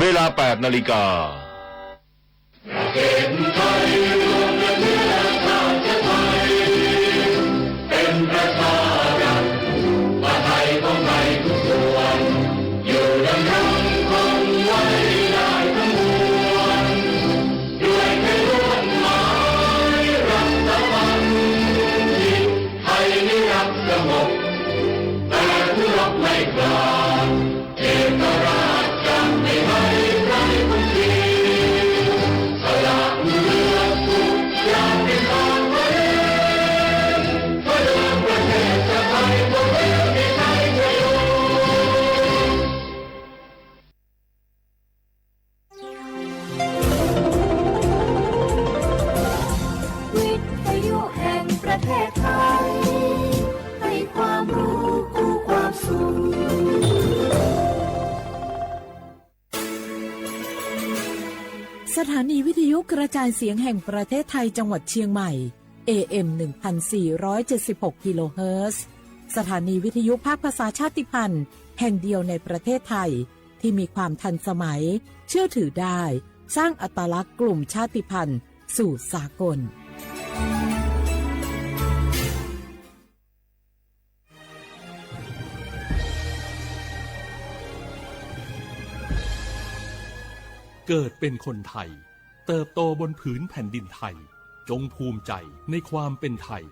เวลา 8 นาฬิกาเป็นประชารัฐว่าไทยของไทยทุกส่วนอยู่ดำรงคงไว้ได้ทั้งมวลด้วยแค่ร่วมหมายรักษาบัณฑิตไทยนิรักสงบแต่ผู้รบไม่กล้าเอกราชจะไม่ให้ใครคนทีสละเลือดทุกอย่างเป็นของไว้เพื่อเดินประเทศชาติไทยพวกเราได้ใช้ประโยชน์วิทยุแห่งประเทศไทยให้ความรู้คู่ความสุขสถานีวิทยุกระจายเสียงแห่งประเทศไทยจังหวัดเชียงใหม่ AM 1476 กิโลเฮิรตซ์สถานีวิทยุภาคภาษาชาติพันธุ์แห่งเดียวในประเทศไทยที่มีความทันสมัยเชื่อถือได้สร้างอัตลักษณ์กลุ่มชาติพันธุ์สู่สากลเกิดเป็นคนไทยเติบโตบนผืนแผ่นดินไทยจงภูมิใจในความเป็นไทย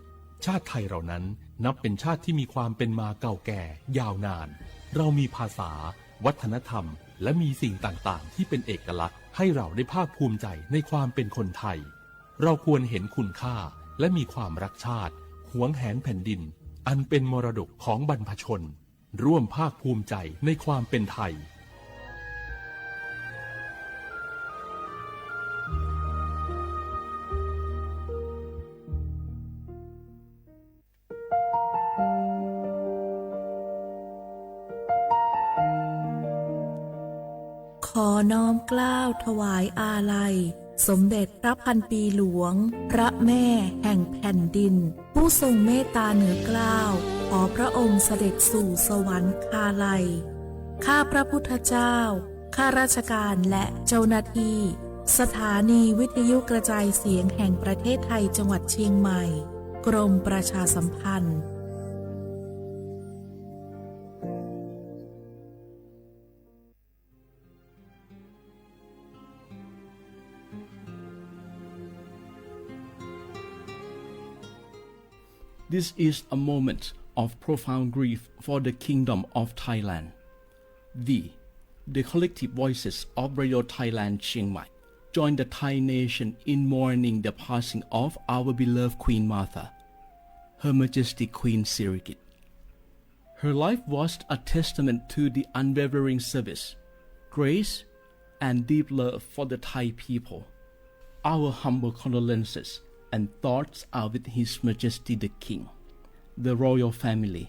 ชาติไทยเรานั้นนับเป็นชาติที่มีความเป็นมาเก่าแก่ยาวนานเรามีภาษาวัฒนธรรมและมีสิ่งต่างๆที่เป็นเอกลักษณ์ให้เราได้ภาคภูมิใจในความเป็นคนไทยเราควรเห็นคุณค่าและมีความรักชาติหวงแหนแผ่นดินอันเป็นมรดกของบรรพชนร่วมภาคภูมิใจในความเป็นไทยขอน้อมเกล้าถวายอาลัยสมเด็จพระพันปีหลวงพระแม่แห่งแผ่นดินผู้ทรงเมตตาเหนือเกล้าขอพระองค์เสด็จสู่สวรรคาลัยข้าพระพุทธเจ้าข้าราชการและเจ้าหน้าที่สถานีวิทยุกระจายเสียงแห่งประเทศไทยจังหวัดเชียงใหม่กรมประชาสัมพันธ์This is a moment of profound grief for the Kingdom of Thailand. The collective voices of Radio Thailand Chiang Mai, join the Thai nation in mourning the passing of our beloved Queen Martha, Her Majesty Queen Sirikit. Her life was a testament to the unwavering service, grace, and deep love for the Thai people. Our humble condolences and thoughts are with His Majesty the King, the royal family,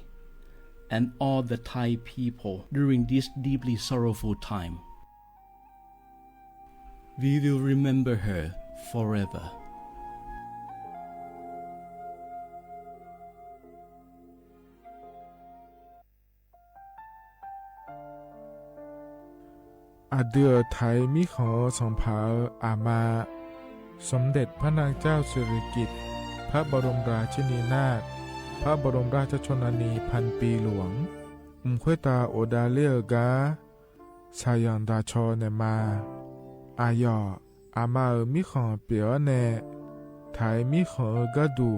and all the Thai people during this deeply sorrowful time. We will remember her forever. อาเดือไทยมิขอสองเผาอามาสมเด็จพระนางเจ้าสิริกิติ์พระบรมราชินีนาถพระบรมราชชนนีพันปีหลวงควยตาโอดาเลียกาชายันดาชอเนมาอายออามามิขอเปียวเนไทยมิขอกะดู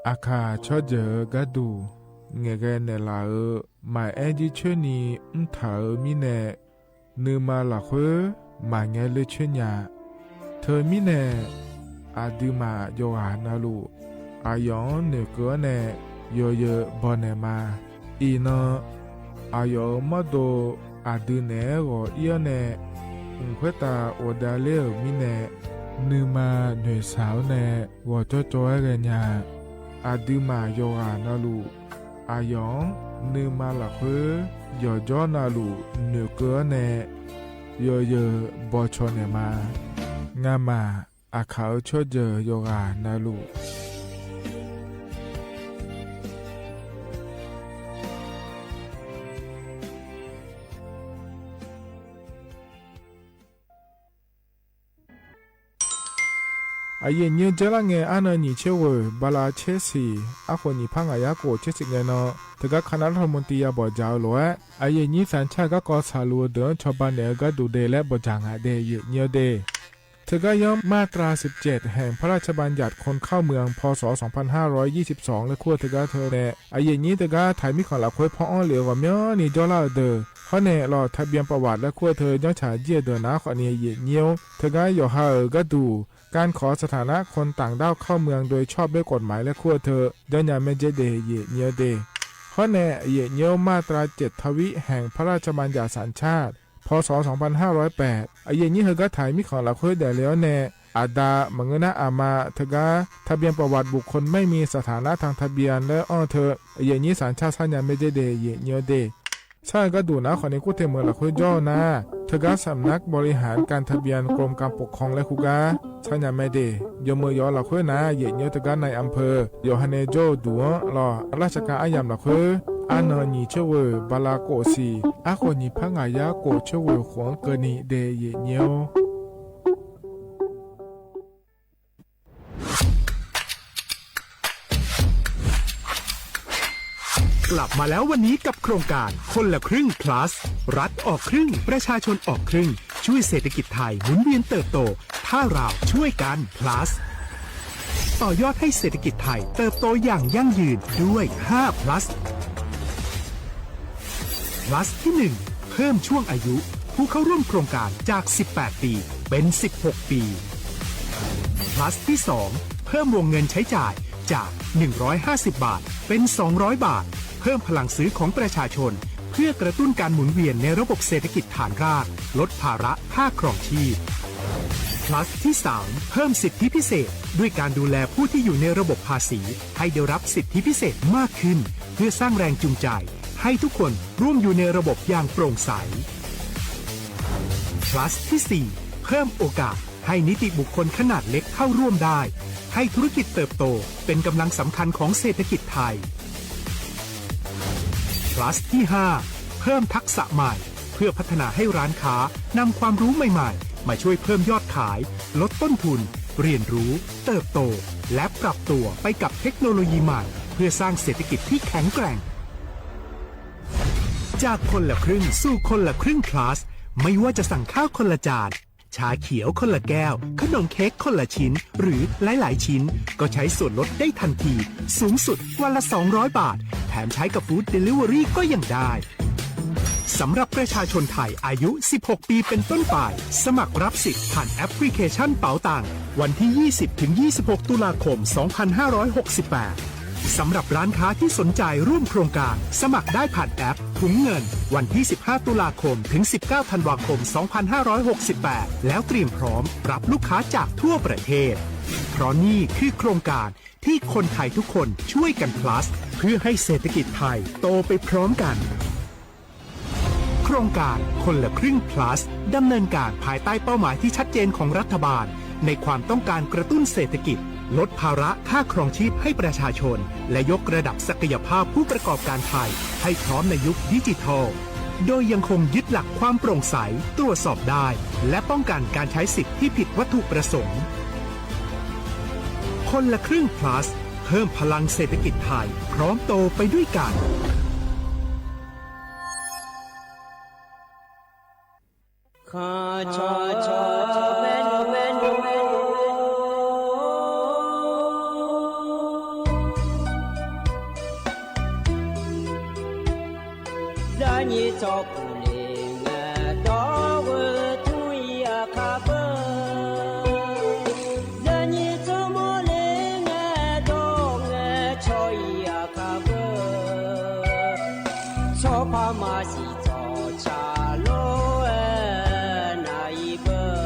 อาคาชอเจอกะดูเงเกเนลาหมายแอดิชนีเถามิเนนือมาละเคมาเงเลชญาเธอมิเนอาดิมาโยหานาลูอายองเนเกเนโยเยบอเนมาอีนอายอมาโดอาดิเนโกเอียเนควยตาโอดาเลมิเนนือมาหน่วยสาวเนวอจอเกญาอาดิมาโยหานาลูอายองนือมาละเคยอจอนาลูเนเกเนโยเยบอชอเนมางามาอาเขาชอเจอโยกานาลู อาเยเนียเจละเงอันนี้เชวบาลาเชสีอาคนนี้พังอายาโกเชสิเงเนาะแต่ก็คณะรัฐมนตรีบอกเจ้าหลวงอาเยนี้สัญชาติก็สาลัวเดินชาวบ้านเนี่ยก็ดูเดและบจางหาเดยเนียวเดเธอก็ย้อมมาตรา17แห่งพระราชบัญญัติคนเข้าเมืองพศ2522และขั้วเธอก็เธอแน่อาเยนี้เธอก็ถ่ายมีของหลักคุยพ่ออ้อเหลือว่าเมียนี่จอลาเดอเพราะเนี่ยรอทะเบียนประวัติและขั้วเธอย้อนฉายเยี่ยเดินนะขอเนี่ยเยเนียวเธอก็อยู่หาก็ดูการขอสถานะคนต่างด้าวเข้าเมืองโดยชอบด้วยกฎหมายและขั้วเธอย้อนยาเมเจเดเยเนียวเดเพราะเนี่ยเยเนียวมาตรา7ทวิแห่งพระราชบัญญัติสัญชาติพศ2508อาเยนี้เธอก็ถ่ายมีของหลักคุยแต่แล้วแน่อาดามงนะอามาเธอก็ทะเบียนประวัติบุคคลไม่มีสถานะทางทะเบียนและอ้อเธออาเยนี้สัญชาติสัญญาเมเจเดเยเนียวเดใช่ก็ดูนะขอในกู้เทเมืองหลักคุยย่อนะเธอก็สำนักบริหารการทะเบียนกรมการปกครองและคุกาสัญญาไม่เดยมือยอหลักคุยนะเยเนียวเธอก็ในอำเภอยอฮันเนโจดัวรอราชการอายามหลักคุยอันนี้เชวบาลาโกสีอาคนนี้พังอายาโกเชวขวงเกนีเดเยเนียวกลับมาแล้ววันนี้กับโครงการคนละครึ่ง plus รัฐออกครึ่งประชาชนออกครึ่งช่วยเศรษฐกิจไทยหมุนเวียนเติบโตถ้าเราช่วยกัน plus ต่อยอดให้เศรษฐกิจไทยเติบโตอย่างยั่งยืนด้วย5 plus plus ที่ 1 เพิ่มช่วงอายุผู้เข้าร่วมโครงการจาก18ปีเป็น16ปี plus ที่ 2 เพิ่มวงเงินใช้จ่ายจาก150 บาทเป็น200 บาทเพิ่มพลังซื้อของประชาชนเพื่อกระตุ้นการหมุนเวียนในระบบเศรษฐกิจฐานรากลดภาระค่าครองชีพ plus ที่ 3 เพิ่มสิทธิพิเศษด้วยการดูแลผู้ที่อยู่ในระบบภาษีให้ได้รับสิทธิพิเศษมากขึ้นเพื่อสร้างแรงจูงใจให้ทุกคนร่วมอยู่ในระบบอย่างโปร่งใส plus ที่ 4 เพิ่มโอกาสให้นิติบุคคลขนาดเล็กเข้าร่วมได้ให้ธุรกิจเติบโตเป็นกำลังสำคัญของเศรษฐกิจไทย plus ที่ 5 เพิ่มทักษะใหม่เพื่อพัฒนาให้ร้านค้านำความรู้ใหม่ๆมาช่วยเพิ่มยอดขายลดต้นทุนเรียนรู้เติบโตและปรับตัวไปกับเทคโนโลยีใหม่เพื่อสร้างเศรษฐกิจที่แข็งแกร่งจากคนละครึ่งสู่คนละครึ่ง plus ไม่ว่าจะสั่งข้าวคนละจานชาเขียวคนละแก้วขนมเค้กคนละชิ้นหรือหลายๆชิ้นก็ใช้ส่วนลดได้ทันทีสูงสุดวันละ200 บาทแถมใช้กับฟู้ดเดลิเวอรี่ก็ยังได้สำหรับประชาชนไทยอายุ 16 ปีเป็นต้นไปสมัครรับสิทธิ์ผ่านแอปพลิเคชันเป๋าตังวันที่ 20-26 ตุลาคม 2568 สำหรับร้านค้าที่สนใจร่วมโครงการสมัครได้ผ่านแอปถุงเงินวันที่ 15 ตุลาคมถึง 19 ธันวาคม 2568 แล้วเตรียมพร้อมรับลูกค้าจากทั่วประเทศเพราะนี่คือโครงการที่คนไทยทุกคนช่วยกัน plus เพื่อให้เศรษฐกิจไทยโตไปพร้อมกันโครงการคนละครึ่ง plus ดำเนินการภายใต้เป้าหมายที่ชัดเจนของรัฐบาลในความต้องการกระตุ้นเศรษฐกิจลดภาระค่าครองชีพให้ประชาชนและยกระดับศักยภาพผู้ประกอบการไทยให้พร้อมในยุคดิจิทัลโดยยังคงยึดหลักความโปร่งใสตรวจสอบได้และป้องกันการใช้สิทธิที่ผิดวัตถุประสงค์คนละครึ่ง plus เพิ่มพลังเศรษฐกิจไทยพร้อมโตไปด้วยกันข้าชอแม่น你照顾灵啊，到我土一卡不，让你怎么灵啊，到我朝一卡不，超怕马西早茶路那一个。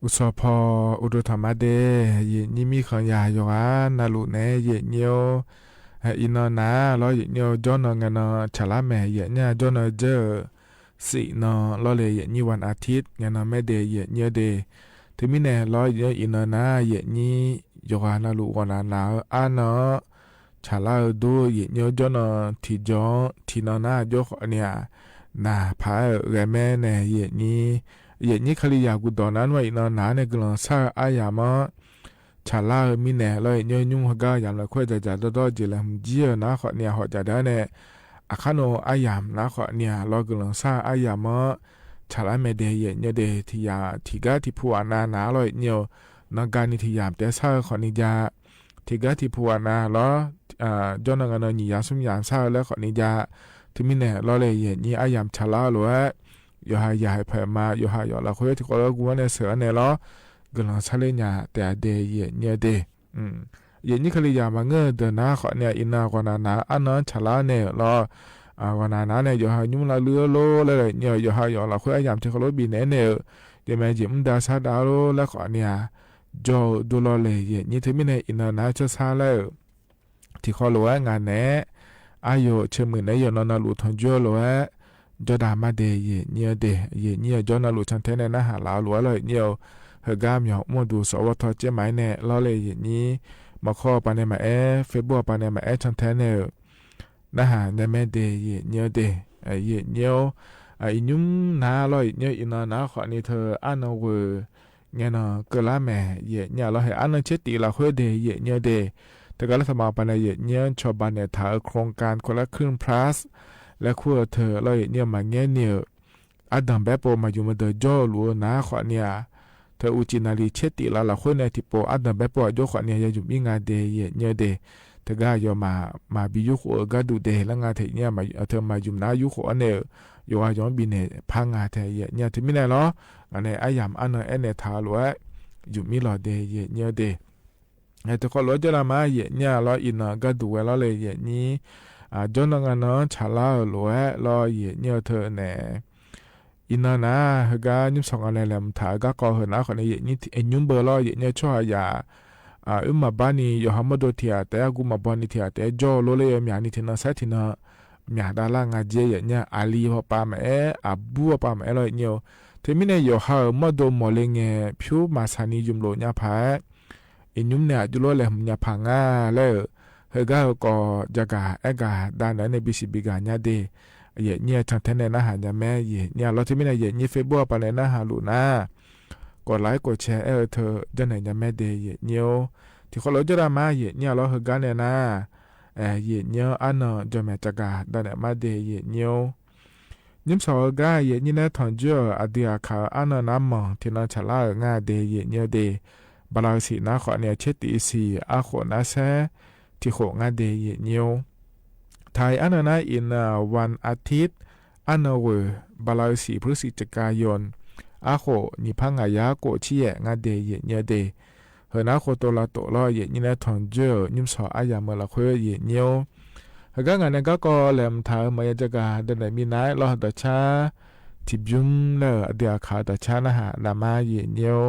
อุสพออุดธรรมเดเยนี่มีขังยาอยู่อ่ะนาลุเนเยเนียวอินนาล้อเยเนียวจอนงานฉลาแม่เยเนี่ยจอนเจอสินอล้อเลยเยนี่วันอาทิตย์งานแม่เดเยเนียเดถึงมีแน่ล้อเยอินนาเยนี่อยู่อ่ะนาลุวันนาอันเนาะฉลาดูเยเนียวจอนที่จอนที่นนาโยกเนี่ยนาพาเรแม่เนเยนี่เยนี่คลียากุดอนั้นไว้นอนหนาในกลางซาอายามะชาลามีแน่เลยเนยยุ่งหกายามละค่อยจะดอจิลมเจียนะขอเนี่ยหอจะได้เนี่ยอาคาโนอายามนะขอเนี่ยรอกลางซาอายามะชาลาเมเดเยเนเดทิยาทิกาทิพัวนานาลอยเนียวนากานิทิยามแต่ซาขอนิจาทิกาทิพัวนาล้อจอนงานนิยาสุมยามซาแล้วขอนิจาที่มีแน่ล้อเลยเยนี่อายามชาลาหรือว่าอยู่หายาให้เพิ่มมาอยู่หายเราคุยที่คนเรากวนในเสือเนี่ยล้อกำลังใช้เลียแต่เดย์เนี่ยเดย์นี่คืออยามาเงือเดินหน้าขอเนี่ยอินนากวนานาอันนั้นฉลาเนี่ยล้อกวนานาเนี่ยอยู่หายุ่งละเลือโลเลยเนี่ยอยู่หายเราคุยยามที่เขาลดบินเนี่ยเดี๋ยวแม่จิมดาซาดาโลแล้วขอเนี่ยจอดูโลเลยนี่ที่มีในอินนาจะซาแล้วที่เขารู้ว่างานเนี่ยอายุเชื่อมือเนี่ยอยู่นอนหลุดทนจ่อรู้ว่าจอดามาเดย์เนี่ยเดย์เนี่ยจอนาลุชันเทนเนี่ยนะหาลาวลัวเลยเนี่ยเฮกามยองมดูสวทเจหมายเนี่ยล้อเลยนี้มาข้อปานเนี่ยมาเฟซบุ๊กปานเนี่ยมาชันเทนเนี่ยนะหาเนี่ยแม่เดย์เนี่ยเดย์เนี่ยอินุ่มนาลอยเนี่ยอินานาขอนี่เธออันเอาเวเนี่ยนะก็ละแม่เนี่ยเราให้อันนั้นเชติเราคุยเดย์เนี่ยเดแต่ก็รัฐบาลปานเนี่ยชาวบ้านเนี่ยถ่ายโครงการคนละครึ่ง plusและคู่เธอเลยเนี่ยมาเงี้ยเนี่ยอดัมแบบโปมาอยู่มาเดจอลัวนะขอเนี่ยเธออุจินาลีเชติละคนในที่โปอดัมแบบโปโยขอเนี่ยอยู่มีงานเดย์เนี่ยเดเธอก็ยอมาบิยุขก็ดูเดแล้วงานเธอเนี่ยมาเธอมาอยู่นายุขเนี่ยอยู่ย้อนบินเนี่ยพังงานเธอเนี่ยถึงไม่ได้หรองานในอายามอันนั้นเนี่ยทาลัวอยู่มีหล่อเดย์เนี่ยเดแต่ก็รถจะละมาเนี่ยรออินก็ดูแล้วเลยนี้จนงานนั้นชาลาหลวรอเนี่ยเธอเนี่ยอินนาเฮกานิมสองอะไรแหลมถ่ายก็ก่อเหตุนะคนนี้นี่เอ็นยุ่งเบอร์รอเนี่ยช่วยอย่ามาบ้านนี้อยู่ฮัมมาโดเทียแต่กูมาบ้านนี้เทียแต่จ่อโลเลยมีอันนี้ที่น่าเสียที่น่ามีดารางานเจียเนี่ยอาลีพอปามอาบัวปามอะไรเนี่ยที่มีเนี่ยอยู่ฮัมมาโดมอลเงผิวมาสานีจุมโลเนี่ยพายเอ็นยุ่งเนี่ยจุโลเลยเนี่ยพังอ่ะเลยเฮก็ก็จะกะกะด้านนั้นในบิสิบิกาเนี่ยเดเนี่ยชันเทนเนี่ยนะหาเนี่ยแม่เนี่ยเราที่ไม่ได้เนี่ยเฟซบุ๊กปานเนี่ยนะหาลูนะกดไลค์กดแชร์เธอจะไหนเนี่ยแม่เดเนี่ยที่เขาเราจะรามาเนี่ยเราเฮก็เนี่ยนะเนี่ยอันเนาะจะแม่จะกะด้านเนี่ยมาเดเนี่ยยิมสาวกะเนี่ยนะทอนเจออดีอาคาอันนั้นน้ำมันที่น่าฉลาดง่ายเดเนี่ยเดบาลาสีนะขอเนี่ยเชติสีอาขอนะแซที่โคงาเดย์เนียวไทยอันนั้นอินวันอาทิตย์อันเวบาลาสีพฤศจิกายนอาโคนิพังอายาโกเชียงาเดย์เนียเดเฮนาโคโตลาโตลอยนี่นะทอนเจอนิมสออายาเมละคุยเนียวเฮก็งานนั้นก็แหลมทางมายจักาเดินมีนายรอดชาทิบยุมเลอเดียขาดชานะฮะนามาเนียว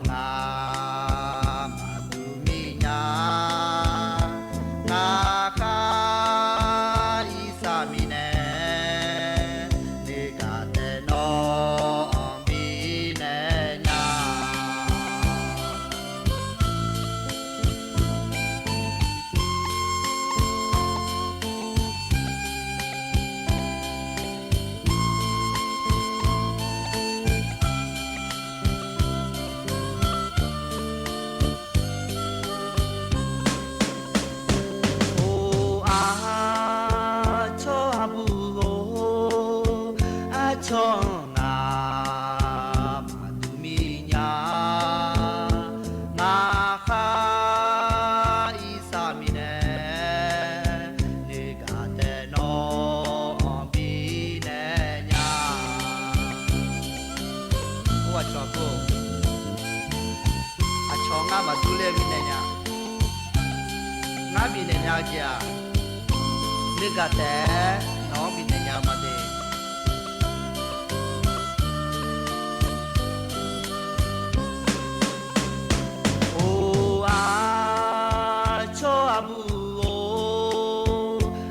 งามาตุมิญานาคาอิสามิเนเนกาเตโนมิเนญาโออาชอบูโออาชองามาตุมิญานาคาอิสามิเนเนกาเตโนมิเนญาโออาชอบูอาชองามาตุเลมิเนญาငါပြည်နယ်များကြာနိကတဲ့နောပြည်နယ်များမှာတဲ့အိုအာချောအဘူအို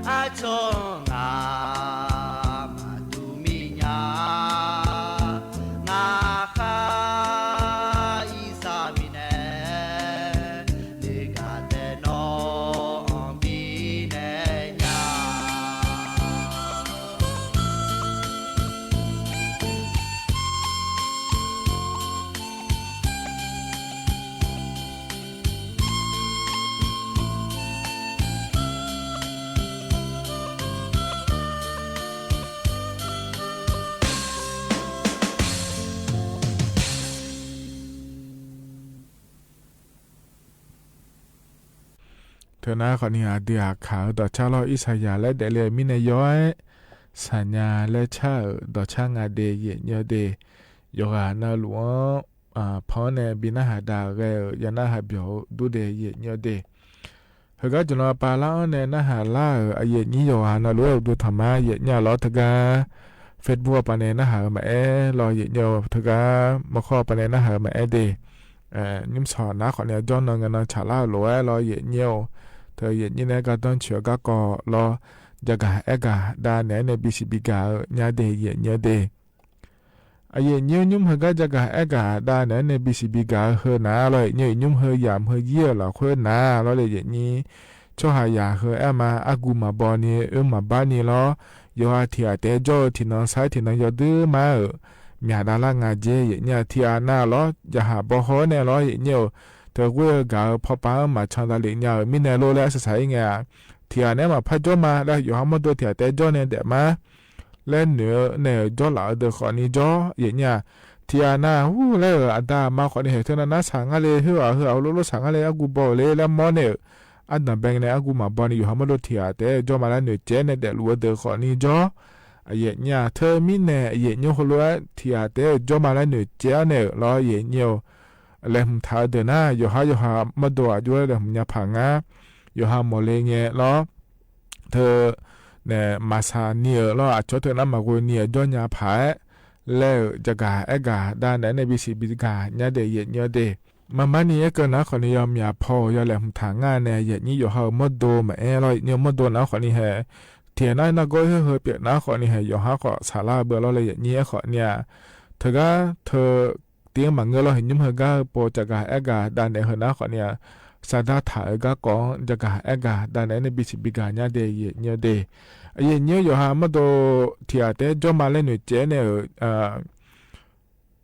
အာချောငါမတူမိညာငါခါဣစာမီနေနိကတဲ့နောเธอหน้าขอนี้เดียขาวต่อชาลออิสยาและเดเลมินย้อยสัญญาและชาต่อช่างเดเยเยเดยกนาหลวงพอในบินาหาดาเรยานาหาเบียวดูเดเยเยเดเฮก็จะนอปาลาในนาหาล่าเยนี้ยกนาหลวงดูธรรมะเยเนี่ยล้อทกาเฟซบุ๊กปานในนาหามารอเยเยทกามาข้อปานในนาหามาเดนิมสอนนะขอเนี่ยย้อนนกันชาล่าหลวงรอเยเยเธอเย็นนี่นะก็ต้องเชื่อก็ก่อรอจะกะเอกะดาเนี่ยในบิสิบิกาเนี่ยเดเย็นเนี่ยเดเย็นเนี่ยยุ่มเฮก็จะกะเอกะดาเนี่ยในบิสิบิกาเฮนะเลยเนี่ยยุ่มเฮยามเฮเยี่ยหรอเฮนะแล้วเลยเย็นนี้ช่วหายาเฮมาอากูมาบอนี่มาบ้านนี่ล้อยอที่อาเตจอที่น้องสายที่น้องยอดื้อมามีดาลางาเจเย็นเนี่ยที่อาหน้าล้อจะหาบ่ฮอเนี่ยล้อเย็นเนี่ยเธอเวกาพอป้ามาชาดาลิญามินเนโลและสายไงที่อันนี้มาพัดจอมาแล้วอยู่ห้องมันตัวที่แต่จอเนี่ยเดมาเล่นเนื้อเนี่ยจอหล่อเดือขอนี้จออย่างเงี้ยที่อันน่ะหูแล้วอันดามาขอนี้เห็นเท่านั้นนะสั่งอะไรเฮ้อเอาลูกสั่งอะไรอากูบอกเลยแล้วมอเนี่ยอันนั้นแบงเนี่ยอากูมาบอกนี่อยู่ห้องมันตัวที่แต่จอมาแล้วเนื้อเจเนี่ยเดือดรัวเดือขอนี้จออย่างเงี้ยเธอมินเนี่ยอย่างเงี้ยคนรู้ที่แต่จอมาแล้วเนื้อเจเนี่ยรออย่างเงี้ยเลยมท้าเดินหน้าอยู่หามาดูอยู่เลยมยาผังอ่ะอยู่หาโมเลเงี้ยแล้วเธอเนี่ยมาซาเนียแล้วอาจจะเธอนั้นมากุยเนียย้อนยาผาแล้วจะกาเอกาด้านไหนในบิสิบิกาเนี่ยเดยเนี่ยเดมันนี่ก็นะคนนี้ยอมยาพอยาเลยมทางงานเนี่ยอย่างนี้อยู่หามาดูมาแล้วเนี่ยมาดูนะคนนี้เหรอเทียนนั้นนะก็เฮ้ยเปียกนะคนนี้เหรออยู่หาขอสาราเบอร์แล้วเลยอย่างนี้ขอเนี่ยเธอก็เธอเตียงมังเงเราเห็นยุ่งเฮก็โปรจากาเอกาด้านไหนเหรอนะขอเนี่ยสาดาถ่ายก็กองจากาเอกาด้านไหนในบิสิบิกาเนี่ยเดยเนี่ยเดเนี่ยอยู่หามาดูที่อาเตจอมาเล่นหนุ่ยเจเนี่ย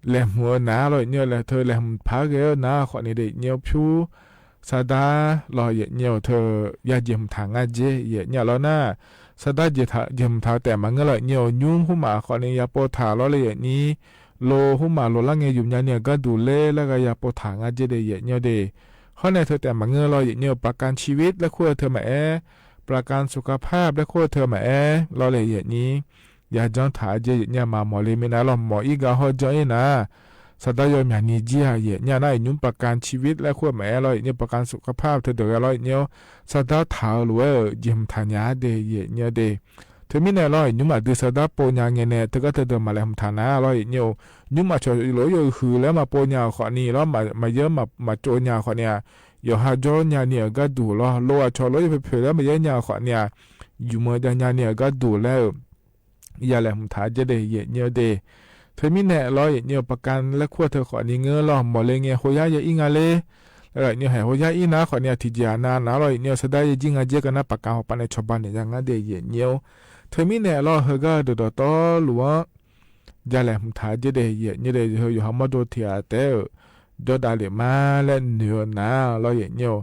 แหลมหัวหนาเลยเนี่ยแหละเธอแหลมพักเยอะนะขอนี่เด็กเนี่ยผิวสาดาลอยเนี่ยเธอยาเยี่ยมทางอาเจเนี่ยแล้วนะสาดาเยี่ยมทางแต่มันก็เลยเนี่ยยุ่งหุ่มมาขอนี่ยาปวดขาแล้วเลยอย่างนี้โลหุ่มมาโลล่างเงี้ยยุ่งเนี่ยก็ดูเล่แล้วก็ยาปวดทางอาเจเดียเนี่ยเดข้อในเธอแต่มันเงยลอยเนี่ยประกันชีวิตและคู่เธอมาประกันสุขภาพและคู่เธอมาเราเลยอย่างนี้ยาจ้องถ่ายเจเนี่ยมาหมอเลยไม่น่าหรอกหมออีกเขาจ้องนะสตายอมอย่างนี้จีฮะเนี่ยน่ายุ่งประกันชีวิตและคู่มาเราเนี่ยประกันสุขภาพเธอเดี๋ยวเราเนี่ยสตาถ่ายหรือว่ายิ้มทานยาเดเนี่ยเดเธ เธอมีแน่ร้อยยุ่งมาดูสะดับโปญาเงินเนี่ยเธอก็เธอเดินมาแล้วฐานะร้อยเนี่ยยุ่งมาชดโหลอยู่คือแล้วมาโปญาขอนี่แล้วมาเยอะมาโจญาขอเนี่ยอยู่หาโจญาเนี่ยก็ดูแล้วโลอาชดโลอยู่เผื่อแล้วมาเยอะญาขอเนี่ยอยู่เมื่อเดือนญาเนี่ยก็ดูแล้วอย่าแหลมฐานจะได้เยอะเนี่ยเดเธอมีแน่ร้อยเนี่ยประกันและขั้วเธอขอนี่เงื่อล้อหมอเลยเงี้ยโหยาอย่าอิงอะไรแล้วเนี่ยให้โหยาอีนะขอเนี่ยที่เจียนาร้อยเนี่ยสดายจริงอาเจกันนะประกันปันในชาวบ้านเนี่ยยังงั้นเดียเนี่ยเธอมีแน่รอเฮก็เดือดต่อหรือว่าอย่าแหลมถ่ายจะได้เยอะเนี่ยได้เฮอยู่หามาดูเทียเตอจอดาเลมาและเหนือหน้าเราเนี่ย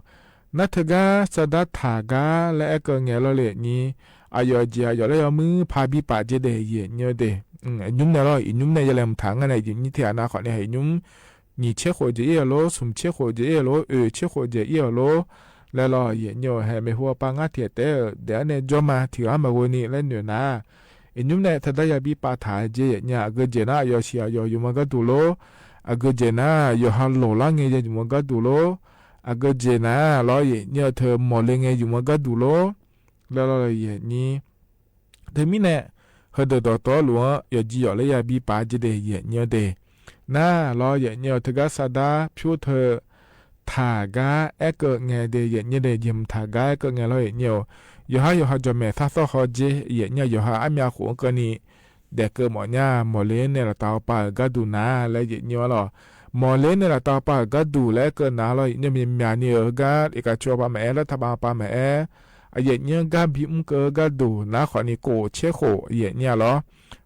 นัทกาสดัดถากาและก็เงี้ยเราเลยนี้อายอเจียอยู่แล้วมือพาบีป่าจะได้เยอะเนี่ยเดยุ่มเนี่ยเรายุ่มเนี่ยอย่าแหลมถ่ายอะไรยุ่มนี่เทียนะขอเนี่ยให้ยุ่มนี่เชื่อหัวเจียโลสุ่มเชื่อหัวเจียโลเชื่อหัวเจียโลแล้วเราเห็นอยู่ให้ไม่หัวปังอาเทียเตอเดี๋ยวเนี่ยจอมาถืออามาวันนี้เล่นอยู่นะยุ่มเนี่ยถ้าได้ยาบีป่าถ่ายเจียเนี่ยก็เจน่าอยู่เชียอยู่มันก็ดูโลก็เจน่าอยู่ฮัลโหลล่างเงี้ยอยู่มันก็ดูโลก็เจน่าเราเนี่ยเธอหมอเลยเงี้ยอยู่มันก็ดูโลแล้วเราเห็นนี่เธอมีเนี่ยเฮเดอตัวหลวงอยู่จีอยู่เลยยาบีป่าจะได้เห็นเนี่ยเดน่าเราเนี่ยเธอก็สะดาพิวเธอถากาเกิดเงยเดียเนี่ยเดียยิมถากาเกิดเงยเราเนี่ยอยู่หาจอมแม่ทัศน์เขาเจเนี่ยอยู่หาอันยาขวงกันนี่เด็กเกิดหมอเนี่ยหมอเล่นเนี่ยเราตาปากก็ดูนะแล้วเนี่ยเราหมอเล่นเนี่ยเราตาปากก็ดูแล้วเกิดนะเราเนี่ยมีเมียเนี่ยก็อีกชัวร์ป่ะแม่แล้วทำป่ะแม่เนี่ยก็บิมก็ดูนะขอนี่โกเชโคเนี่ยเหรอ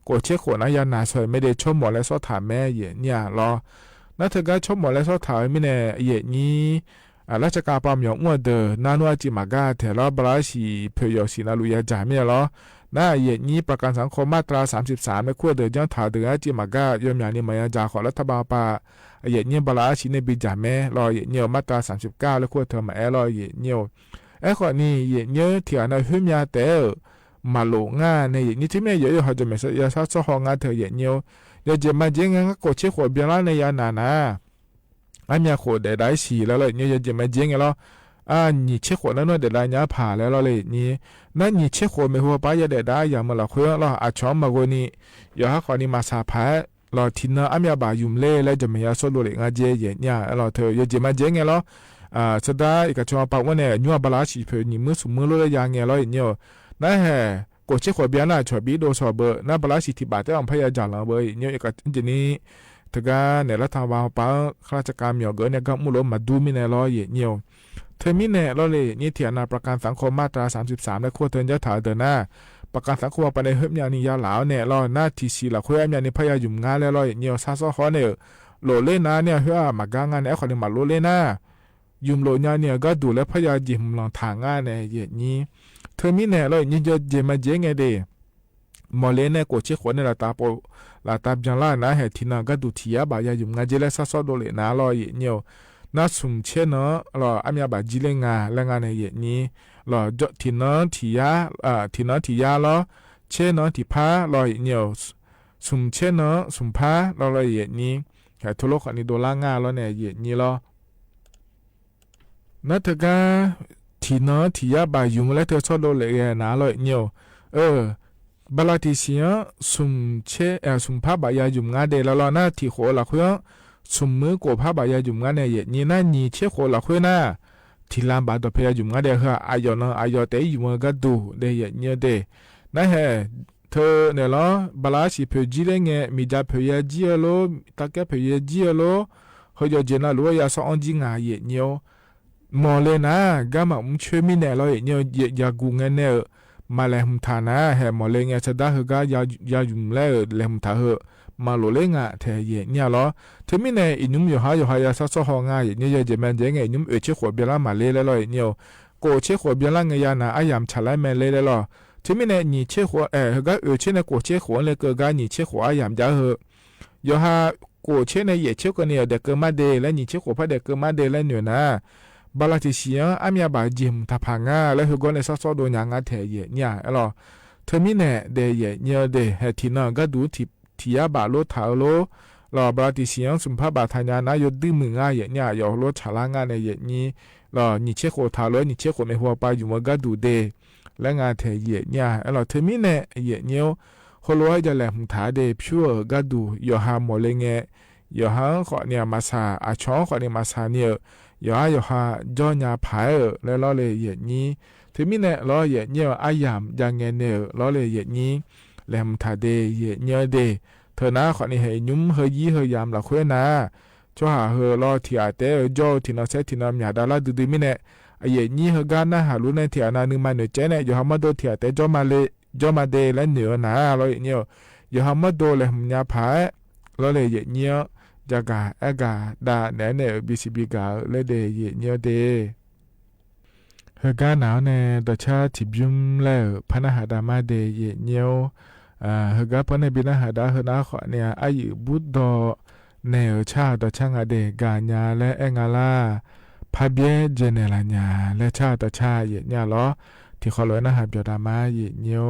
โกเชโคนะยานาสวยไม่ได้ชอบหมอแล้วสอบถามแม่เนี่ยเหรอนั่นเธอก็ชอบหมดแล้วชอบถามไม่เนี่ยนี้ราชการปามยองอ้วนเดอนานัวจิมากาเถลบราชีเพยอสีนาลุยาจ่าไม่หรอน่านี้ประกันสังคมมาตรา33ในขั้วเดอยังถาเดอจิมากายอมอย่างนี้มาจ่าขอรัฐบาลป่านี้บราชีในบิจ่าแม่รอเนี่ยมาตรา39และขั้วเธอมารอเนี่ยขอนี่เนี่ยเถียนในหุ่มยาเตอมาโลง่าในนี้ที่แม่เยอะๆเขาจะไม่ยาชาซ้องงานเธอเนี่ยเดี๋ยวจะมาเจ๊งงั้นก็เชื่อขวดเบียร์ล้านในยานานะอันนี้ขวดเดี๋ยวได้สีแล้วเลยเนี่ยจะมาเจ๊งแล้วนี่เชื่อขวดนั้นเดี๋ยวได้ยาผ่าแล้วเลยนี่นั่นนี่เชื่อขวดไม่หัวป้ายเดี๋ยวได้อย่างมาละคุยแล้วอาชอมมาวันนี้อย่าให้คนนี้มาสาพายเราทีนั้นอันนี้บายุ่มเล่แล้วจะไม่ยาสู้เลยงั้นเจ๊เนี่ยเราเธอเดี๋ยวจะมาเจ๊งแล้วสุดท้ายก็ชอบปากว่าเนี่ยยัวบลาสีเพื่อนี่มือสุ่มมือเลยอย่างเงี้ยเลยเนี่ยนั่นแหละก็เชื่อขวดเบียร์น่าชอบบีโดชอบเบอร์น่าบลาสีที่บาดเจ็บพยายามละเบอร์เนี่ยก็จริงๆถึงกันเนี่ยรัฐบาลป้าข้าราชการมีเงินเนี่ยก็มุ่งลงมาดูมีเนี่ยร้อยเนี่ยเธอมีเนี่ยเราเลยนี่เถียนประกันสังคมมาตรา33และขั้วเทินจะถ่ายเดินหน้าประกันสังคมไปในเฮือบยานี่ยาหลาวเนี่ยเราหน้าทีซีละขั้วอันยานี่พยายามงานแล้วร้อยเนี่ยซาซอฮอเนี่ยโหลเล่นนะเนี่ยเฮือมากางงานเนี่ยคนนี้มาโหลเล่นนะยุมโหลเนี่ยก็ดูแลพยายามลองทางงานเนี่ยนี้เธอมีเนี่ยเราเนี่ยจะเจมาเจงไงเดหมอเล่นเนี่ยกูเชื่อคนเนี่ยตาโปลาตาบจังล่านะเห็นที่นั่งก็ดูที่ยาบายายุ่งงานเจริญซาซอโดเลนะรอเนี่ยน่าสุ่มเช่นเนาะรออันยาบาจิเลงาและงานในนี้รอจดที่นั่งที่ยาที่นั่งที่ยาล้อเช่นเนาะที่พ้ารอเนี่ยสุ่มเช่นเนาะสุ่มพ้ารอนี้แค่ทุโลกอันนี้โดล่างาแล้วเนี่ยนี้ล้อนั่นเถอะก็ที่นั่งที่ยาบายุ่งและเธอชอบโดเลนะรอเนี่ยบลาติเสียสุ่มเช่สุ่มพ้าบายายุ่งงานเดลล้อหน้าที่โหละเพื่อสุ่มมือกูพ้าบายายุ่งงานเนี่ยนี่น่านี่เชื่อโหละเพื่อหน้าที่ลำบากตัวพยายุ่งงานเดเหรออายอนอายอเตยยุ่งก็ดูเดยเนี่ยเดนั่นเหรอเธอเนี่ยล้อบลาสิเพอจีเลงมีจ่าเพยจีโลตะแกเพยจีโลเขาจะเจน่ารู้ยาสอนจิงาเนี่ยมอเลยนะก็มาช่วยมีเนี่ยเราเนี่ยยากูเงินเนี่ยมาเลมทานะแห่หมอเลงจะได้เหรอก็ยายุ่มแล้วเลมทาเหรอมาโลเลงะเทียเนี่ยล้อถึงมีเนี่ยอินุ่มอยู่หายาซาซอฮองง่ายเนี่ยจะมันเจงอินุ่มเชื่อขวบเบล่ามาเล่แล้วเนี่ยกูเชื่อขวบเบล่าเงียนะอายามฉลาดแม่เล่แล้วถึงมีเนี่ยนี่เชื่อขวบก็เชื่อเนี่ยกูเชื่อขวบเลยก็การนี่เชื่อขวบอายามจะเหรอยู่หากูเชื่อเนี่ยเชื่อกันเนี่ยเด็กเกิดมาเดแล้วนี่เชื่อขวบพอเด็กเกิดมาเดแล้วเนี่ยนะบาลาติเสียอามีบาจิมทับพังอ่ะแล้วเขาก็ในซาซอโดนยังอ่ะเทียเนี่ยแล้วเธอมีเนี่ยเดียเนี่ยเดเหตุนั้นก็ดูที่ยาบาโลถาโลรอบาติเสียงสุภาพบาทญาณยศดื้อมึงอ่ะเนี่ยยอโลฉลางอ่ะเนี่ยนี่รอนี่เชื่อโคถาโลนี่เชื่อโคไม่หัวไปอยู่มันก็ดูเด และงาเทเยเนี่ยเราเทมิเนเยเนียวโคลัวจะแหลมถาเดพิวกาดูยอฮาโมเลเงยอฮาขอเนี่ยมาซาอาชองขอเนี่ยมาซาเนี่ยยอฮาจอญาพายและล้อเลยเยนี้เทมิเนล้อเยเนี่ยอายามยังเงเนล้อเลยเยนี้แหลมถาเดเยเนี่ยเดเธอหน้าขอนี่ให้ยุ่มเฮยี่เฮยามละคุยนะชัวหาเฮรอที่อาเตจอที่นาเซที่นามยาดาลาดูมิเนเยนี้เฮกานะหาลุเนที่อานานึมาเนเจเนยอฮามาโดที่อาเตจอมาเลจอมาเดและเหนือนะล้อเนี่ยยอฮามาโดเลยมญาพายล้อเลยเยเนี่ยจากาเอกาดาแหนเนบิสิบิกาเลเดเยเนี่ยเดเฮกาหนาวเนดชาทิบยุมแล้วพนะหาดามาเดเยเนี่ยเฮกาพนะบินะหาดาเฮนาขอเนี่ยอายุบุดดอเนอชาดช่างอเดกาญาและเองาลาพาเบียเจเนลาญาและชาตชาเยเนี่ยล้อที่ขอเลยนะหาเบียดามาเยเนี่ย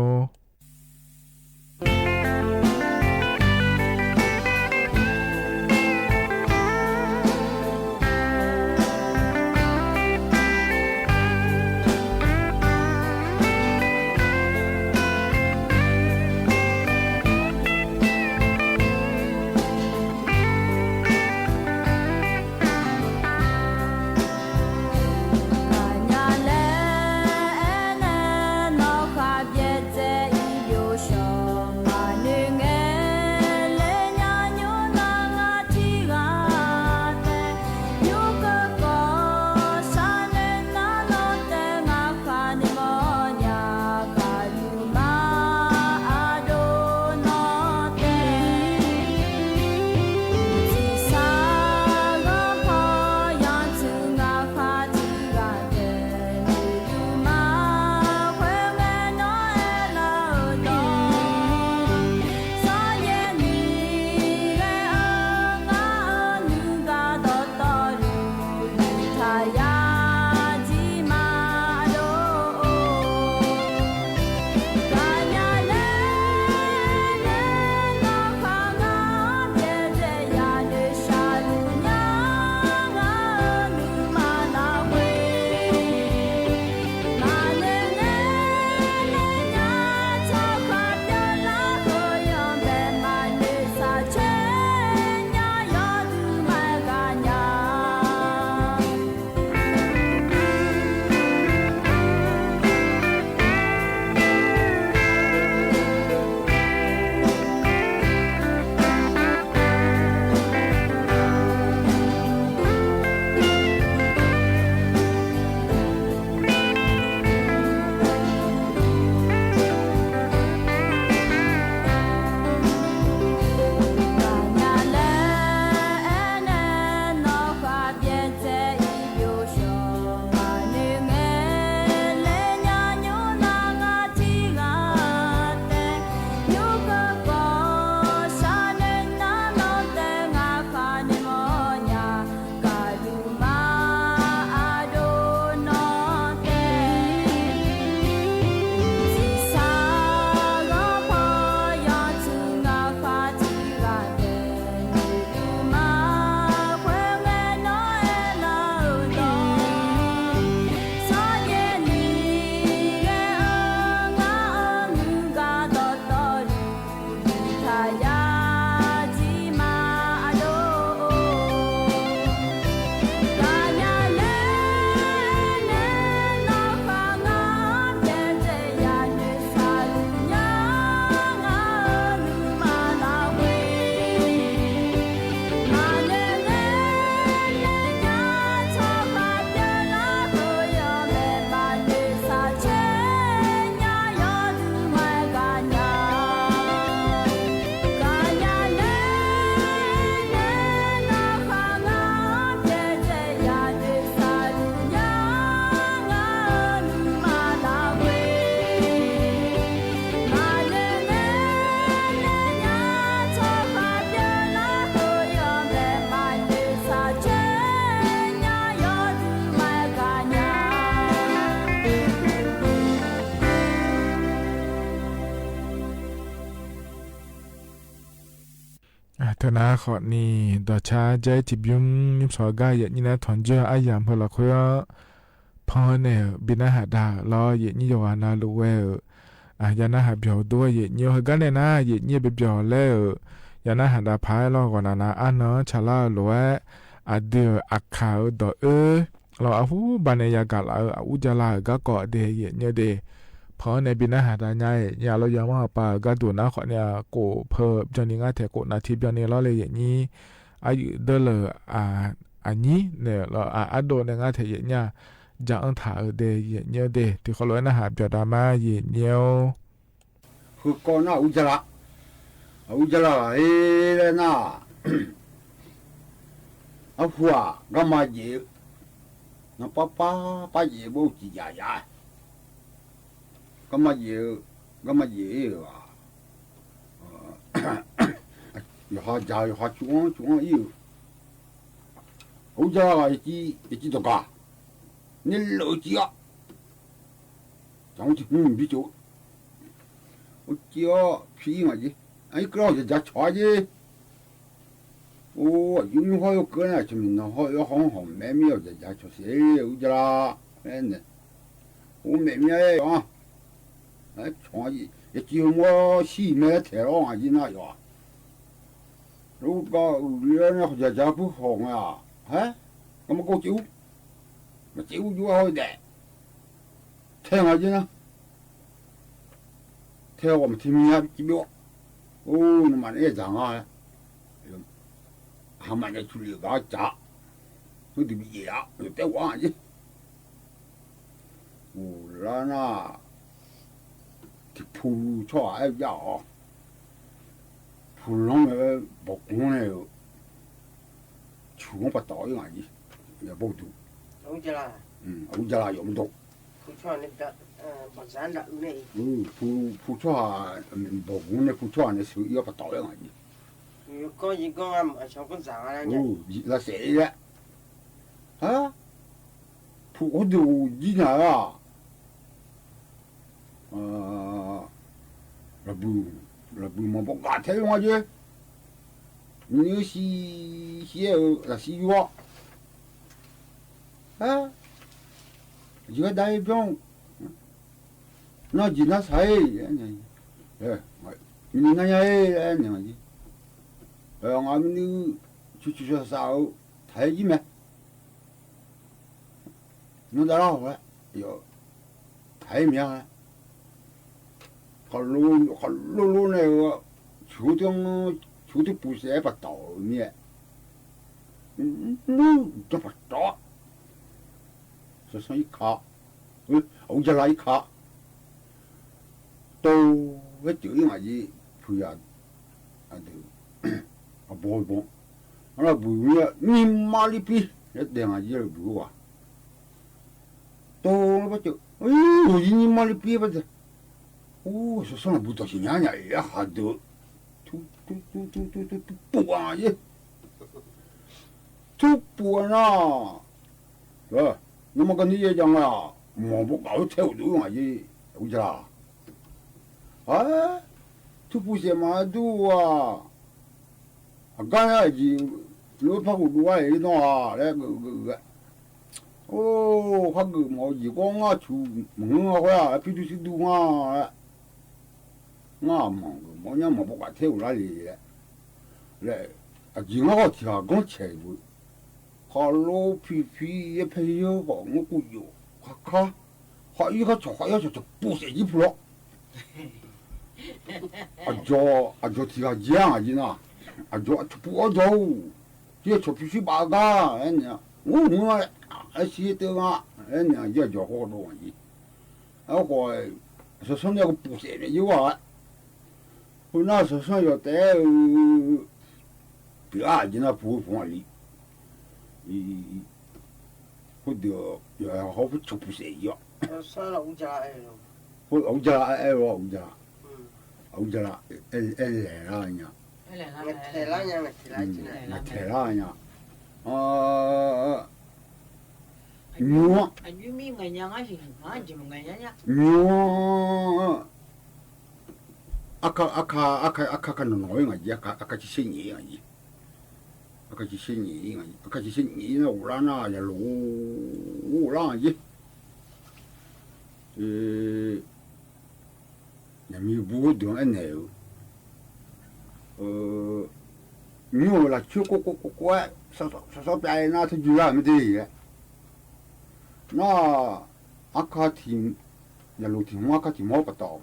ธนาขอนี่ดอชาใจจิบยุมนิมสอกายนี่นะถอนเจออายามพลคุย พอเนี่ยบินาหาดาล้อเยนี่ยอนาลูเวอยานาหาเบียวด้วยเยนี่ฮกันเนี่ยนะเยนี่เบียวแล้วยานาหาดาพายล้อกว่านาอันเนาะชะลาลัวเดืออักขาวดอเราหูบานยากาลอุจลาก็เกาะเดเยนี่เดพอในบินาหาดาใหญ่ยาเรายังว่าปาก็ดูนะขอเนี่ยโกเพิ่มจนิงาเถโกนาทีเบียวเนี่ยล้อเลยเยนี่อายุเดลอันนี้เนี่ยเราอัดโดนงาเถเยนี่จะอังถาเดเยนี่เดที่เขาเลยนะหาเบียวดามาเยนี่คือก่อนนะอุจลาเลยนะหัวก็มาเยนะป้าเยบุจิยายาก็มาเยว่ะอย่าหาใจอย่าหาช่วงอีอุจลาอีตัวกานี่ลูกจีอ่ะจังที่พี่จูอุจลาพี่มาจีไอ้กล้าจะชอยจีโอ้ยุ่งเขาอยู่เกินอ่ะจะมีน้องเขาอยู่ห้องแม่มีเอาจะชอยอุจลาเนี่ยโอ้แม่มีอ่ะไอ้ชอยจีจีว่าสี่แม่เท่าอ่ะจีน่าอยู่如果有人要在家不好啊，咁么个酒，咪酒咗好啲，聽下先啦，聽下我咪聽下幾秒，你問你講啊，係咪你處理個渣，嗰啲嘢啊，你得話啫，然啊，啲鋪錯哎呀哦。普通的木工呢，全部不到一样子，也不多。乌吉拉。乌吉拉用到。普川那个木山的那。普川木工呢，普川呢是也不到一样子。如果一个小工厂啊，那谁的？我都以前啊，那不嘛不干太用去，你洗药，一个代表，那今天菜，你那样你嘛的，俺们那去说啥太极没，弄得老了，哟，太明了。好路那个秋天不是不到呢，这不着，这上一卡，我这来一卡，都那就因为不要，不，那不要你妈的逼，那两个也不啊，都那不就，你妈的逼不是。そのぶとしにゃにゃやはど不啊ye不啊那么跟你也讲啊我不搞跳舞啊ye有着不是嘛都啊刚才就罗帕古多哎喏那个那个毛一光啊出门啊话必须是都啊我娘冇不管跳哪里来，今我听讲切不，好老皮一配有个我估有，好一个好要就不是一步了，就听个讲啊，你呐，就不走，这就必须把个，我写的啊，也叫好多东西，我说那个不是的有啊。我那时候要带别啊，人家不放里，我就要好不出不是要。算了，乌家哎喽。乌家哎喽，乌家。乌家啦，来啦呀。来啦呀，来啦呀。牛。anh mi ngày nhà ngay thì chỉ một ngày nhá.牛。赤ののがじ赤ちせにがじ赤ちせにの裏なやろうらじ nhà mi bố đường anh này nhiều là chưa có sao bây na thì chưa làm gì vậy nó ác thì nhà lụt thì mua thì mua bắt đầu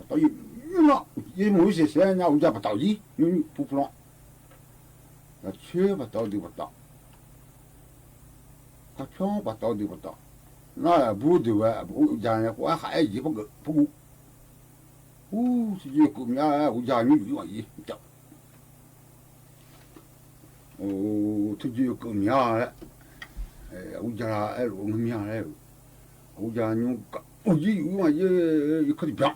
nó mỗi sự sẽ nhau ra bắt đầu gì nhưng phụ phụ là chưa bắt đầu được bắt đầu các chỗ bắt đầu được bắt đầu nó là bố được à bố già này có hại gì không được phụ sự gì cũng nhà già như vậy chậm thứ gì cũng nhà đấy già ấy cũng nhà đấy già như gì mà như cái gì vậy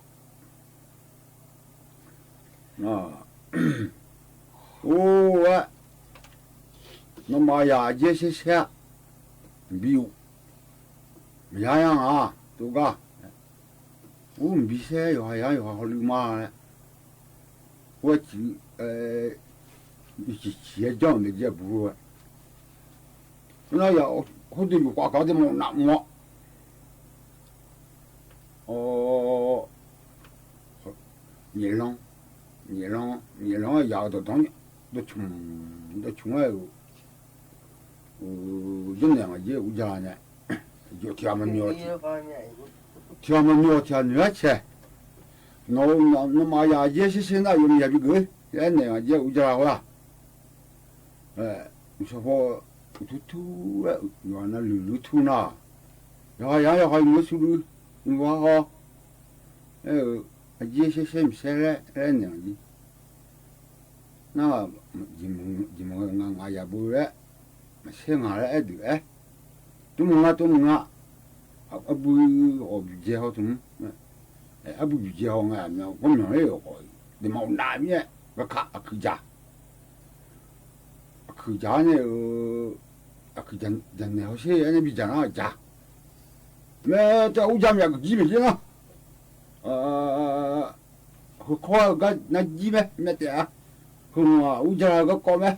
nó mà ya dễ sẽ biểu ya yang à tôi cả bị xe rồi ya rồi họ lưu ma đấy tôi chỉ cho người ta bùa nó giờ họ đi qua cái gì mà nặng ngọ nhẹ lòng giờ tôi đóng tôi chung ấy dân này mà dễ uống trà này giờ theo mình nhiều theo nữa chứ nó mà giờ dễ sinh ra dùng nhà bị gửi cái này mà dễ uống trà quá sao họ thu ấy giờ nó lử thu na giờ hay mua sữa mua ho dễ sinh sẽ cái này gì nó gì mà ngang nhà bùi ấy 생활을 애들 애 또 뭔가 아부 어비제하고 좀 아부 비제하고 하면 보면해요 거의 근데 뭐 남이에 그 자네 그 전에 혹시 애네 비잖아 자 내가 오자면 그 집에 지나 그 코가 나 집에 몇 대야 그 오자가 꼬매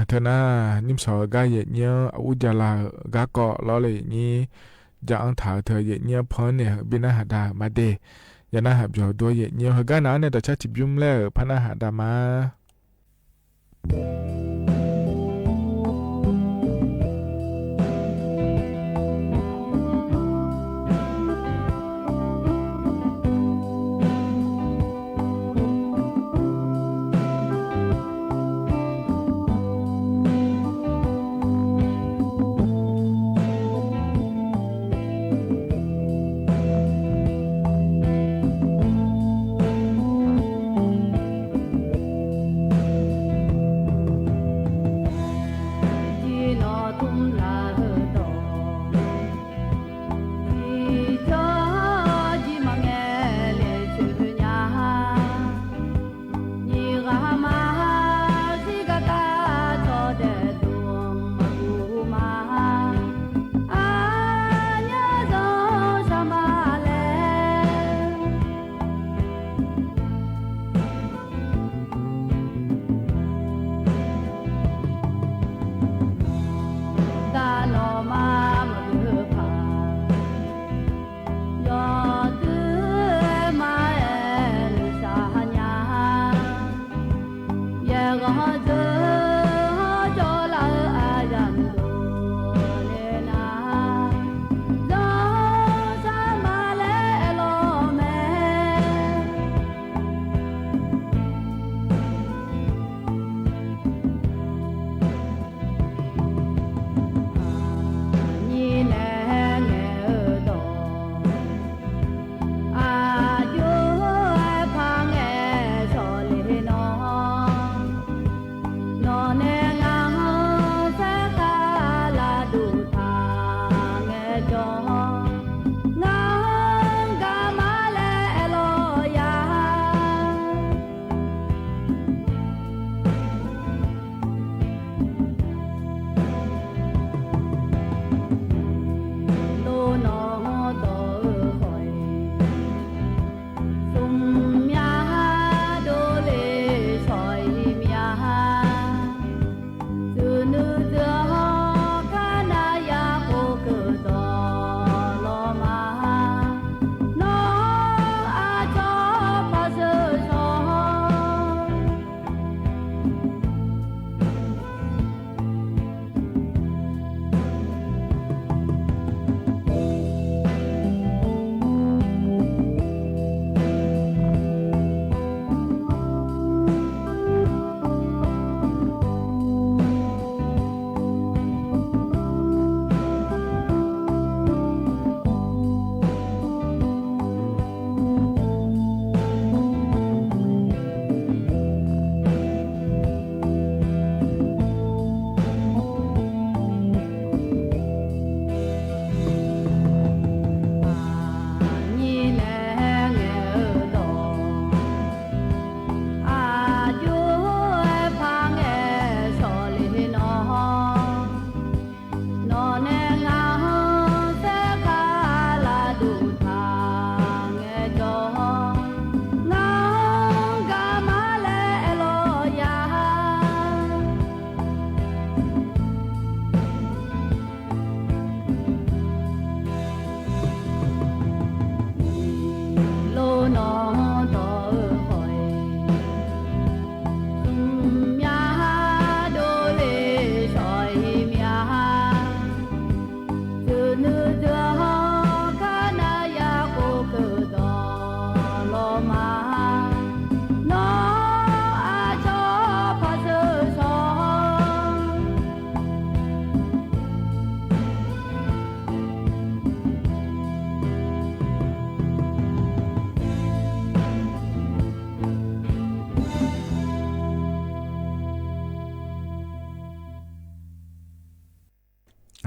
thế na nim sợ gai vậy nhớ u già là gá cọ lo lại nhí dạng thảo thời vậy nhớ phơi này bên na hạt đà mà để giờ na hạt rồi đôi vậy nhớ gá nào này đã chắc chịu yếm lẽ pan na hạt đà mà ta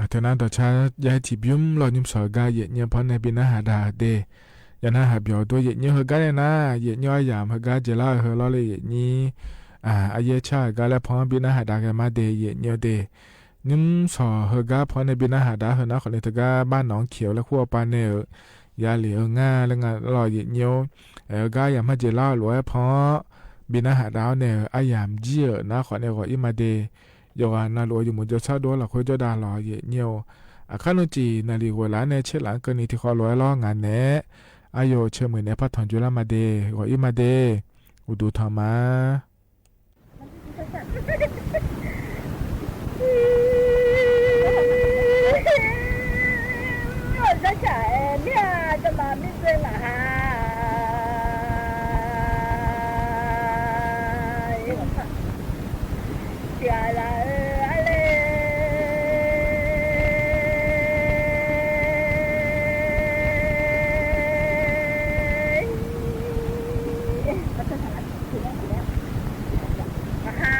เท่านั้นต่อชายายที่บิมรอนิมสอกาเยเนี่ยพอในบินหาดาเดยานาหาเบียวตัวเยเนี่ยเฮกาเลยนะเยเนี่ยยามเฮกาเจลาเฮลอเลยเยนี่อาเยชากาและพอบินหาดากันมาเดเยเนี่ยเดนิมสอเฮกาพอในบินหาดาเฮนะคนเลยตะกาบ้านหนองเขียวและขั้วปานเนอยาเหลียวง่าและงานรอเยเนี่ยกายามมาเจลาหลวยพอบินหาดาวเนี่ยอายามเจี๋ยนะขอเนี่ยก็อิมาเดยกนาลัวอยู่หมดจะชาดัวหลักคุยจะด่าหล่อเยเนี่ยข้านุจีนาลีหัวล้านเนี่ยเชื่อหลังเกินนี้ที่ขอร้อยล้องานเนะอายุเชื่อมือเนี่ยพัดถอนจุลมาเดก็อิมาเดอุดูทอมาจะใช่เนี่ยจะมาไม่เป็นหรอฮะเจ้าละอะไรก็จะทำอะไรถึงแล้วฮ่า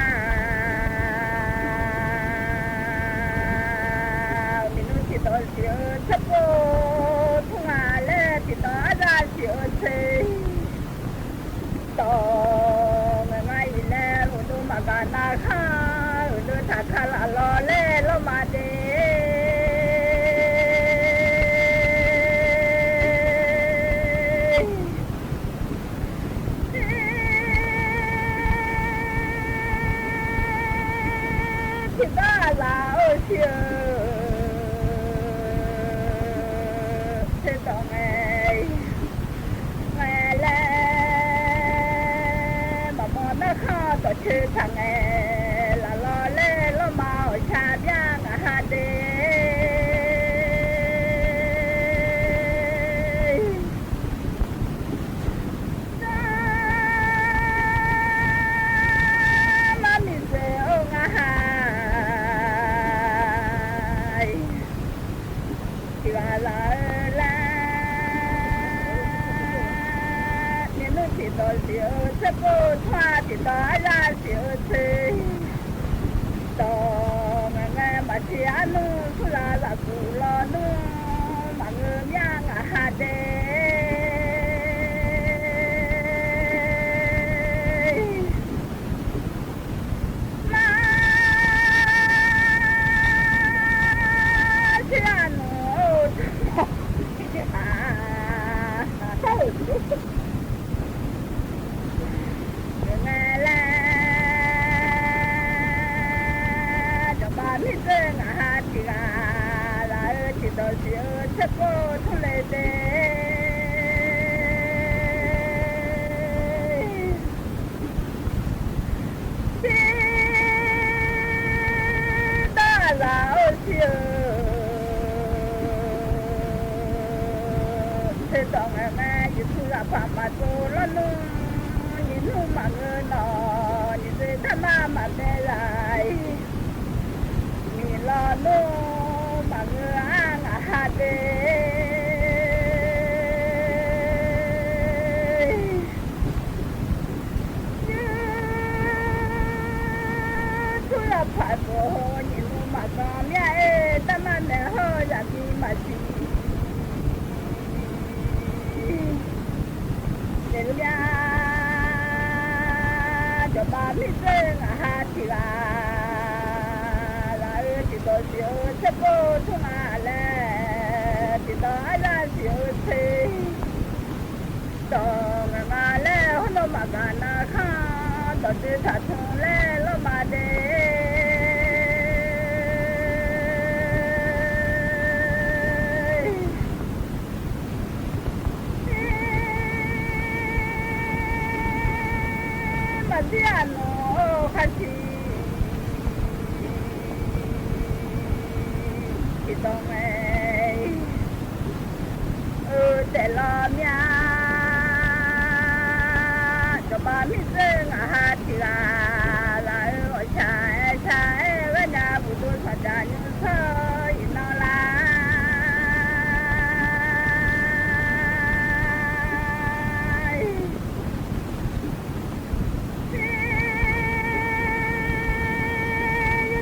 มินุสิโตเสียชะโปทุ่งอาเล่ติโตอาดาเสียเชโตไม่แล้วดูมากานาข้าดูถ้าข้าละลอเล่ลมาเดที่บ้านเราเชื่อเชื่อต่อไงไงแล้วมาบอกแม่ข้าต่อชื่อทางไงละลอเล่ละมาชาบย่างอาหารเดมามีเสียงอาหารที่ว่าละละเนี่ยนู่นที่ต่อเสียเจ็บปวดหัวที่ต่อละเสียเสียต่อแม่มาเชียนู่นสุราละกุลอนู่นมาเงินย่างอาหารเดมาเชียนู่นแม่แล้วจะบ้านไม่เจออาหารที่ละละที่ต่อเสียเช็ดโบทุเลเดที่ตาเราเสียเธอต้องแม่อยู่ที่ละพามาโตละนุ่มยินนุ่มมาเงินนอนยินเธอทำมาได้ไรมีรอนุ่มมาเงินอ้างอาหารเดทุละพาโตยินนุ่มมาตอมยาแต่มันไม่เฮอยากมีมาชีเดี๋ยวนี้จะมาไม่เจออาหารที่ละละที่ต่อเสียวเช็ดโบทุ่งอาเล่ที่ต่ออาเสียวเชต่อมาแล้วโนมากานาข้าต่อที่ถัดทงเล่ลมาเดเสียโนคันทีที่ต้องไงแต่ลมยาจะบ้านไม่เสื่องอาหารที่ละละชายเวลาบุตรสัจจานุเธออินลา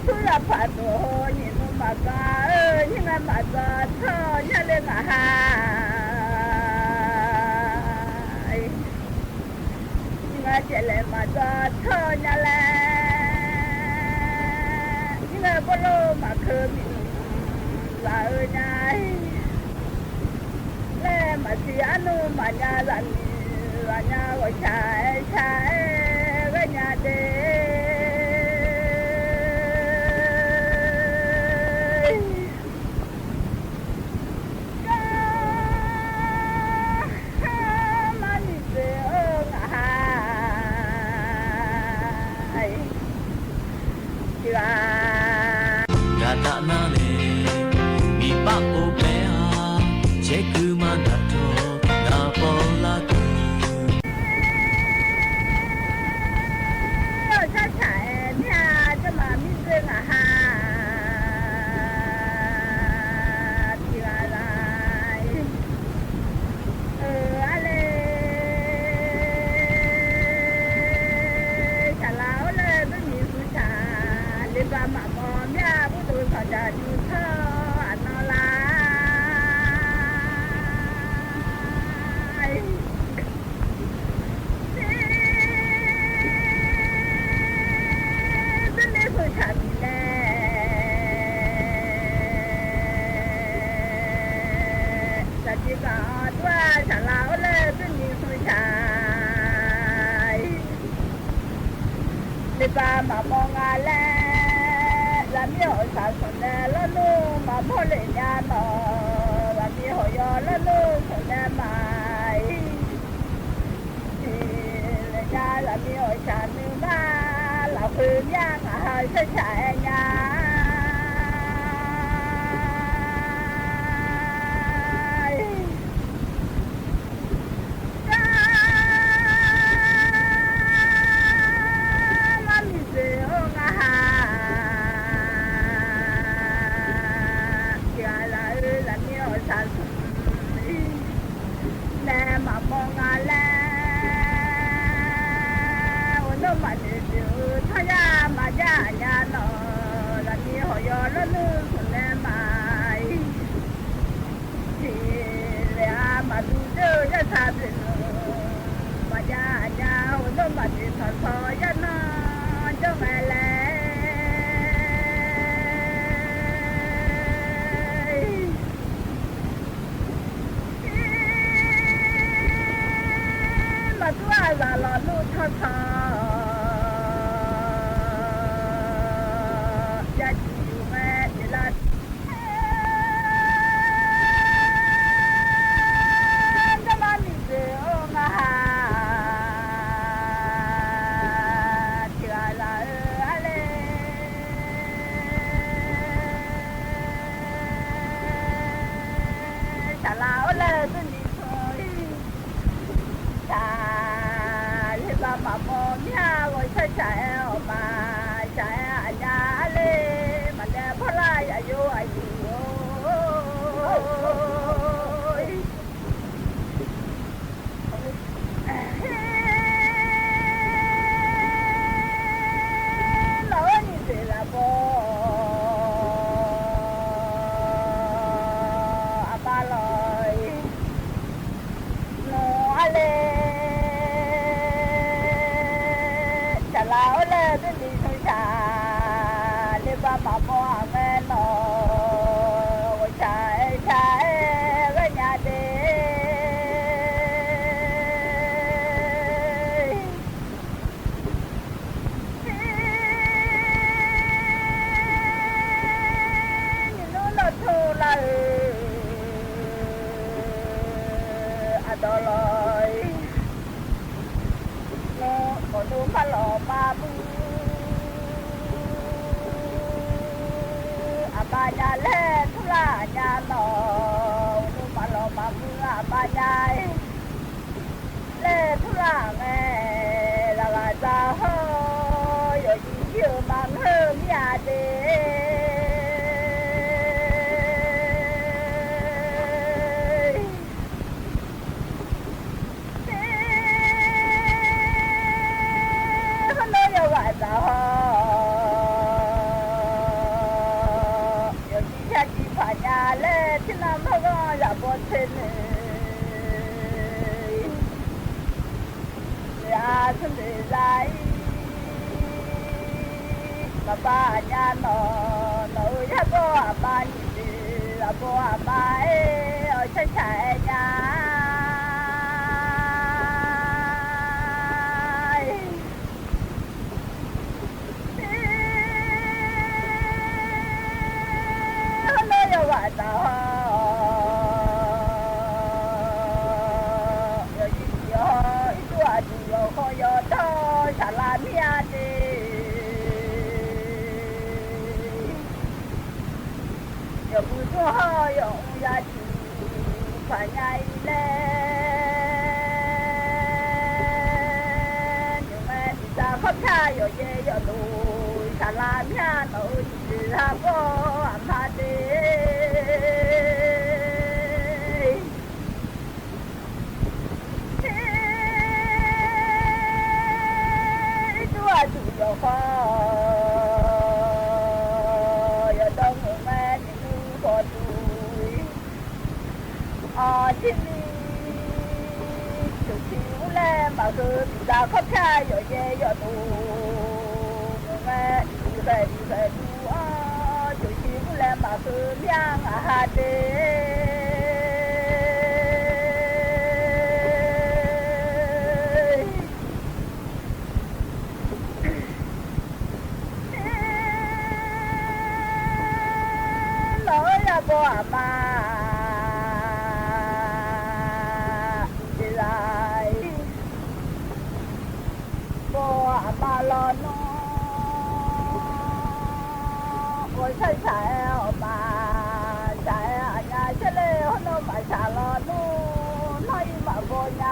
ทุละพาโตยินมากา nu mà nhà dần và nhà gọi trái cái nhà đê ba mà mong à lẽ là mi hỏi sao xuân nè lo nu mà bỏ lệ nhà nó là mi hỏi yo lo nu xuân nè mai thì lệ nhà là mi hỏi cha nữ ba là khuyên nhà mà hỏi sẽ chạy nhà ba nhà nó ya có ba nhị là có ba ở chạy nhà 有不做好用呀去快呀一来你们在喝茶有也有路下拉面都是他不安排的多有花有灯们你路过路啊今年就去来嘛是比较靠前有也有路我们离开路啊就去来嘛是两啊的我阿妈一来，我阿妈老孬，我才我妈才阿娘起来我都买茶了孬，那一马过呀。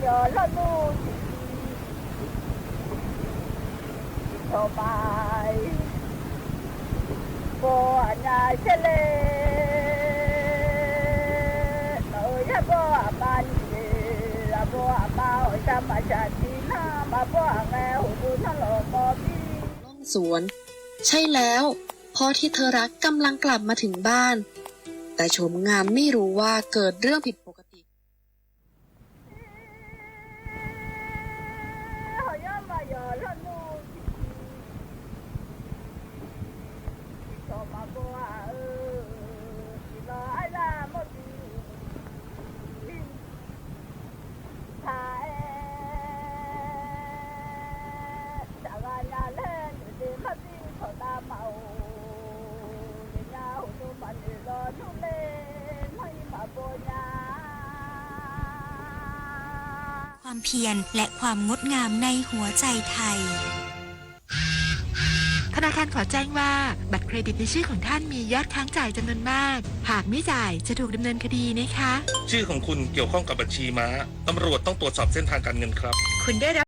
有了路头白我呀起来我也不阿妈你阿不阿妈我想มาจากที่หน้ามาบ่แม่หูทะเลาะบ่มี ล่องสวนใช่แล้วพ่อที่เธอรักกำลังกลับมาถึงบ้านแต่โฉมงามไม่รู้ว่าเกิดเรื่องผิดปกติความเพียรและความงดงามในหัวใจไทยธนาคารขอแจ้งว่าบัตรเครดิตในชื่อของท่านมียอดค้างจ่ายจำนวนมากหากไม่จ่ายจะถูกดำเนินคดีนะคะชื่อของคุณเกี่ยวข้องกับบัญชีม้าตำรวจต้องตรวจสอบเส้นทางการเงินครับคุณได้รับ